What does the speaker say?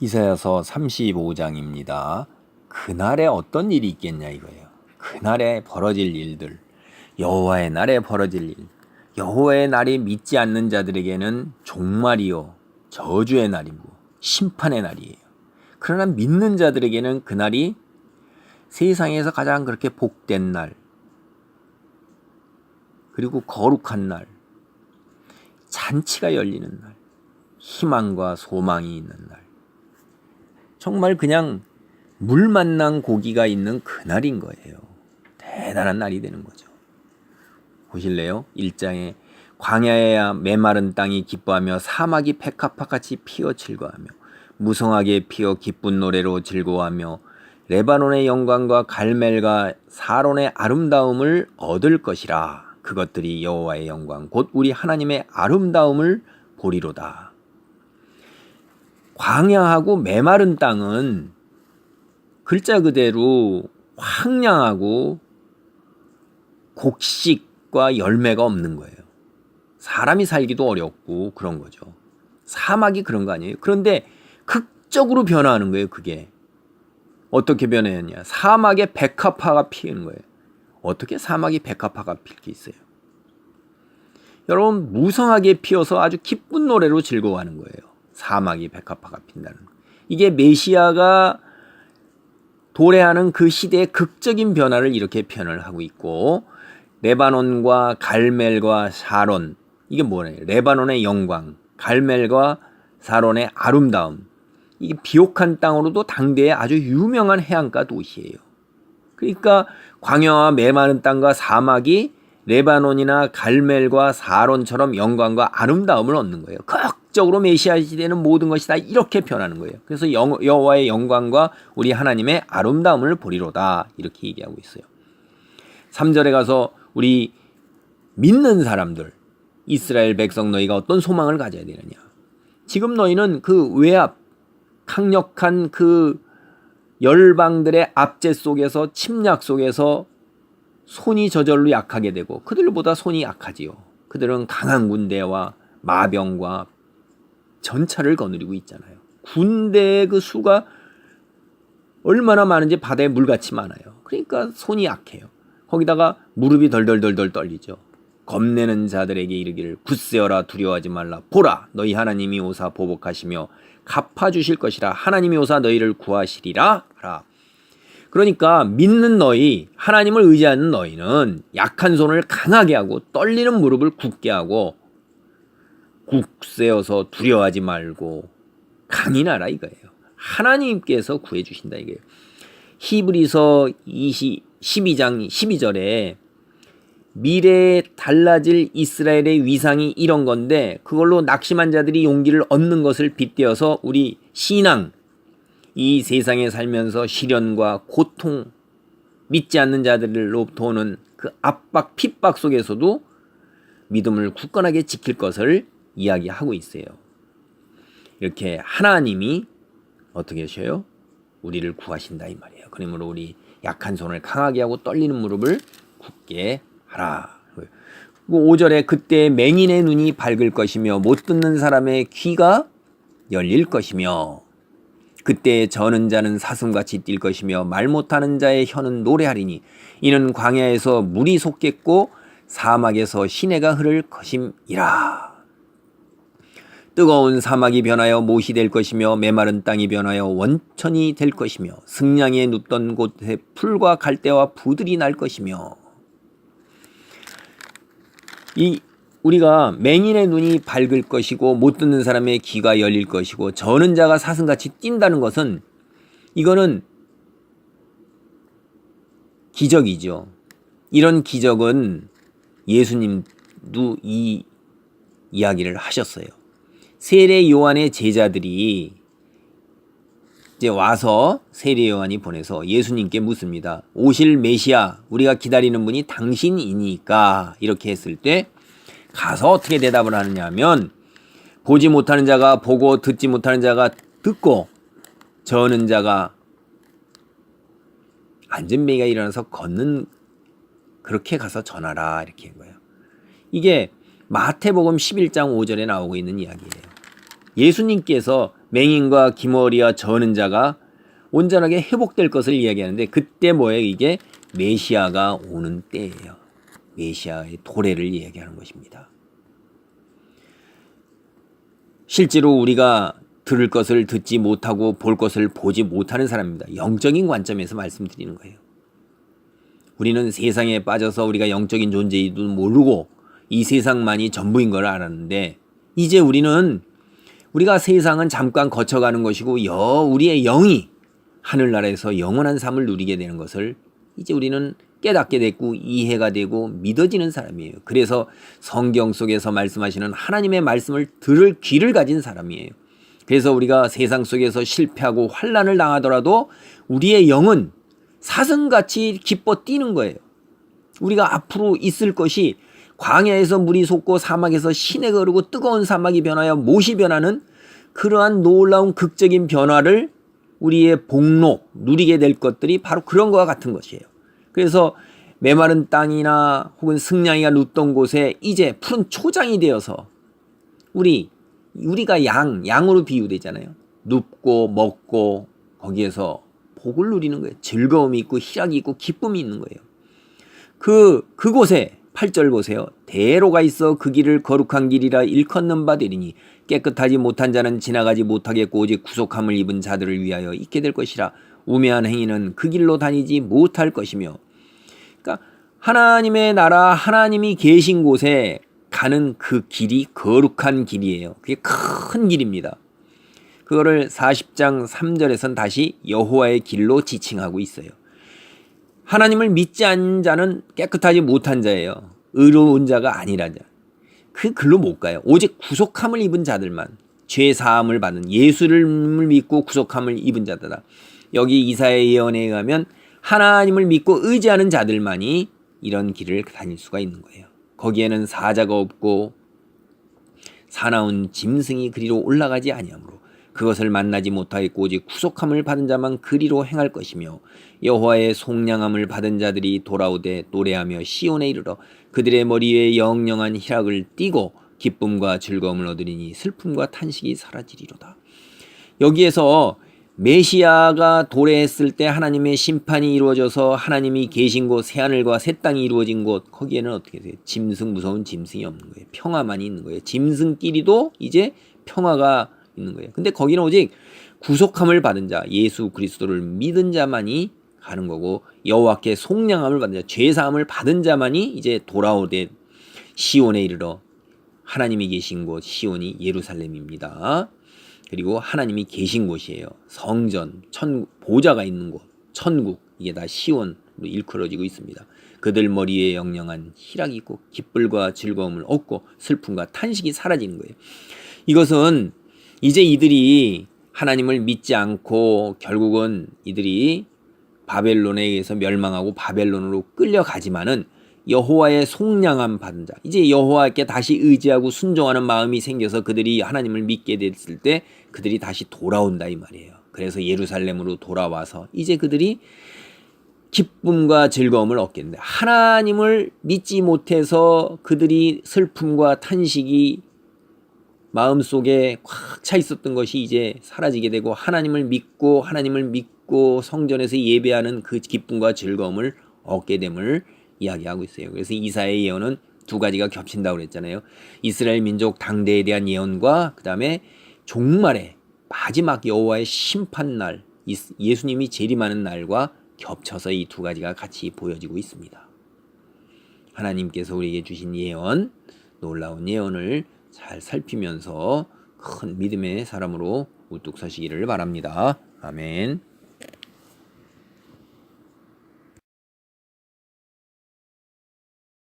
이사야서 35장입니다. 그날에 어떤 일이 있겠냐 이거예요. 그날에 벌어질 일들, 여호와의 날에 벌어질 일. 여호와의 날이 믿지 않는 자들에게는 종말이요 저주의 날이고 심판의 날이에요. 그러나 믿는 자들에게는 그날이 세상에서 가장 그렇게 복된 날, 그리고 거룩한 날, 잔치가 열리는 날, 희망과 소망이 있는 날, 정말 그냥 물 만난 고기가 있는 그날인 거예요. 대단한 날이 되는 거죠. 보실래요? 1장에 광야에야 메마른 땅이 기뻐하며 사막이 백합화같이 피어 즐거워하며 무성하게 피어 기쁜 노래로 즐거워하며 레바논의 영광과 갈멜과 사론의 아름다움을 얻을 것이라. 그것들이 여호와의 영광 곧 우리 하나님의 아름다움을 보리로다. 광야하고 메마른 땅은 글자 그대로 황량하고 곡식과 열매가 없는 거예요. 사람이 살기도 어렵고 그런 거죠. 사막이 그런 거 아니에요? 그런데 극적으로 변화하는 거예요. 그게 어떻게 변했냐? 사막에 백합화가 피는 거예요. 어떻게 사막이 백합화가 필 게 있어요? 여러분, 무성하게 피어서 아주 기쁜 노래로 즐거워하는 거예요. 사막이 백합화가 핀다는 거. 이게 메시아가 도래하는 그 시대의 극적인 변화를 이렇게 표현을 하고 있고, 레바논과 갈멜과 사론, 이게 뭐예요? 레바논의 영광, 갈멜과 사론의 아름다움. 이게 비옥한 땅으로도 당대의 아주 유명한 해안가 도시예요. 그러니까 광야와 메마른 땅과 사막이 레바논이나 갈멜과 사론처럼 영광과 아름다움을 얻는 거예요. 극적으로 메시아 시대는 모든 것이 다 이렇게 변하는 거예요. 그래서 여호와의 영광과 우리 하나님의 아름다움을 보리로다, 이렇게 얘기하고 있어요. 3절에 가서 우리 믿는 사람들, 이스라엘 백성 너희가 어떤 소망을 가져야 되느냐. 지금 너희는 그 외압, 강력한 그 열방들의 압제 속에서, 침략 속에서 손이 저절로 약하게 되고, 그들보다 손이 약하지요. 그들은 강한 군대와 마병과 전차를 거느리고 있잖아요. 군대의 그 수가 얼마나 많은지 바다에 물같이 많아요. 그러니까 손이 약해요. 거기다가 무릎이 덜덜덜덜 떨리죠. 겁내는 자들에게 이르기를 굳세어라, 두려워하지 말라. 보라, 너희 하나님이 오사 보복하시며 갚아주실 것이라. 하나님이 오사 너희를 구하시리라 하라. 그러니까 믿는 너희, 하나님을 의지하는 너희는 약한 손을 강하게 하고 떨리는 무릎을 굳게 하고 굳세어서 두려워하지 말고 강인하라 이거예요. 하나님께서 구해주신다 이거예요. 히브리서 12장 12절에 미래에 달라질 이스라엘의 위상이 이런 건데, 그걸로 낙심한 자들이 용기를 얻는 것을 빗대어서 우리 신앙, 이 세상에 살면서 시련과 고통, 믿지 않는 자들로부터 오는 그 압박, 핍박 속에서도 믿음을 굳건하게 지킬 것을 이야기하고 있어요. 이렇게 하나님이 어떻게 하셔요? 우리를 구하신다 이 말이에요. 그러므로 우리 약한 손을 강하게 하고 떨리는 무릎을 굳게 하라. 5절에 그때 맹인의 눈이 밝을 것이며 못 듣는 사람의 귀가 열릴 것이며 그때 저는 자는 사슴같이 뛸 것이며 말 못하는 자의 혀는 노래하리니 이는 광야에서 물이 솟겠고 사막에서 시내가 흐를 것임이라. 뜨거운 사막이 변하여 못이 될 것이며 메마른 땅이 변하여 원천이 될 것이며 승냥이에 눕던 곳에 풀과 갈대와 부들이 날 것이며. 우리가 맹인의 눈이 밝을 것이고 못 듣는 사람의 귀가 열릴 것이고 저는 자가 사슴같이 뛴다는 것은, 이거는 기적이죠. 이런 기적은 예수님도 이 이야기를 하셨어요. 세례 요한의 제자들이 이제 와서 세례 요한이 보내서 예수님께 묻습니다. 오실 메시아, 우리가 기다리는 분이 당신이니까, 이렇게 했을 때 가서 어떻게 대답을 하느냐 하면, 보지 못하는 자가 보고 듣지 못하는 자가 듣고 저는 자가 안전뱅이가 일어나서 걷는, 그렇게 가서 전하라, 이렇게 한 거예요. 이게 마태복음 11장 5절에 나오고 있는 이야기예요. 예수님께서 맹인과 기머리와 저는 자가 온전하게 회복될 것을 이야기하는데 그때 뭐예요? 이게 메시아가 오는 때예요. 메시아의 도래를 이야기하는 것입니다. 실제로 우리가 들을 것을 듣지 못하고 볼 것을 보지 못하는 사람입니다. 영적인 관점에서 말씀드리는 거예요. 우리는 세상에 빠져서 우리가 영적인 존재이도 모르고 이 세상만이 전부인 걸 알았는데 이제 우리가 세상은 잠깐 거쳐가는 것이고 우리의 영이 하늘나라에서 영원한 삶을 누리게 되는 것을 이제 우리는 깨닫게 됐고 이해가 되고 믿어지는 사람이에요. 그래서 성경 속에서 말씀하시는 하나님의 말씀을 들을 귀를 가진 사람이에요. 그래서 우리가 세상 속에서 실패하고 환난을 당하더라도 우리의 영은 사슴같이 기뻐 뛰는 거예요. 우리가 앞으로 있을 것이 광야에서 물이 솟고 사막에서 시내가 흐르고 뜨거운 사막이 변하여 못이 변하는 그러한 놀라운 극적인 변화를 우리의 복록 누리게 될 것들이 바로 그런 것과 같은 것이에요. 그래서 메마른 땅이나 혹은 승냥이가 눕던 곳에 이제 푸른 초장이 되어서 우리가 양으로 비유되잖아요. 눕고 먹고 거기에서 복을 누리는 거예요. 즐거움이 있고 희락이 있고 기쁨이 있는 거예요. 그곳에 8절 보세요. 대로가 있어 그 길을 거룩한 길이라 일컫는 바 되리니 깨끗하지 못한 자는 지나가지 못하겠고 오직 구속함을 입은 자들을 위하여 있게 될 것이라. 우매한 행위는 그 길로 다니지 못할 것이며. 그러니까 하나님의 나라 하나님이 계신 곳에 가는 그 길이 거룩한 길이에요. 그게 큰 길입니다. 그거를 40장 3절에선 다시 여호와의 길로 지칭하고 있어요. 하나님을 믿지 않는 자는 깨끗하지 못한 자예요. 의로운 자가 아니라 자. 그 글로 못 가요. 오직 구속함을 입은 자들만, 죄 사함을 받은 예수를 믿고 구속함을 입은 자들다. 여기 이사야의 예언에 의하면 하나님을 믿고 의지하는 자들만이 이런 길을 다닐 수가 있는 거예요. 거기에는 사자가 없고 사나운 짐승이 그리로 올라가지 아니하므로 그것을 만나지 못하겠고 오직 구속함을 받은 자만 그리로 행할 것이며 여호와의 속량함을 받은 자들이 돌아오되 노래하며 시온에 이르러 그들의 머리 위에 영영한 희락을 띠고 기쁨과 즐거움을 얻으리니 슬픔과 탄식이 사라지리로다. 여기에서 메시아가 도래했을 때 하나님의 심판이 이루어져서 하나님이 계신 곳 새하늘과 새 땅이 이루어진 곳 거기에는 어떻게 돼요? 무서운 짐승이 없는 거예요. 평화만이 있는 거예요. 짐승끼리도 이제 평화가 있는 거예요. 근데 거기는 오직 구속함을 받은 자, 예수 그리스도를 믿은 자만이 가는 거고 여호와께 속량함을 받은 자, 죄사함을 받은 자만이 이제 돌아오되 시온에 이르러 하나님이 계신 곳 시온이 예루살렘입니다. 그리고 하나님이 계신 곳이에요. 성전, 보좌가 있는 곳, 천국 이게 다 시온으로 일컬어지고 있습니다. 그들 머리에 영영한 희락이 있고 기쁨과 즐거움을 얻고 슬픔과 탄식이 사라지는 거예요. 이것은 이제 이들이 하나님을 믿지 않고 결국은 이들이 바벨론에 의해서 멸망하고 바벨론으로 끌려가지만은 여호와의 속량함 받은 자, 이제 여호와께 다시 의지하고 순종하는 마음이 생겨서 그들이 하나님을 믿게 됐을 때 그들이 다시 돌아온다 이 말이에요. 그래서 예루살렘으로 돌아와서 이제 그들이 기쁨과 즐거움을 얻겠는데 하나님을 믿지 못해서 그들이 슬픔과 탄식이 마음속에 꽉 차 있었던 것이 이제 사라지게 되고 하나님을 믿고 성전에서 예배하는 그 기쁨과 즐거움을 얻게 됨을 이야기하고 있어요. 그래서 이사야의 예언은 두 가지가 겹친다고 그랬잖아요. 이스라엘 민족 당대에 대한 예언과 그 다음에 종말의 마지막 여호와의 심판날, 예수님이 재림하는 날과 겹쳐서 이 두 가지가 같이 보여지고 있습니다. 하나님께서 우리에게 주신 예언, 놀라운 예언을 잘 살피면서 큰 믿음의 사람으로 우뚝 서시기를 바랍니다. 아멘.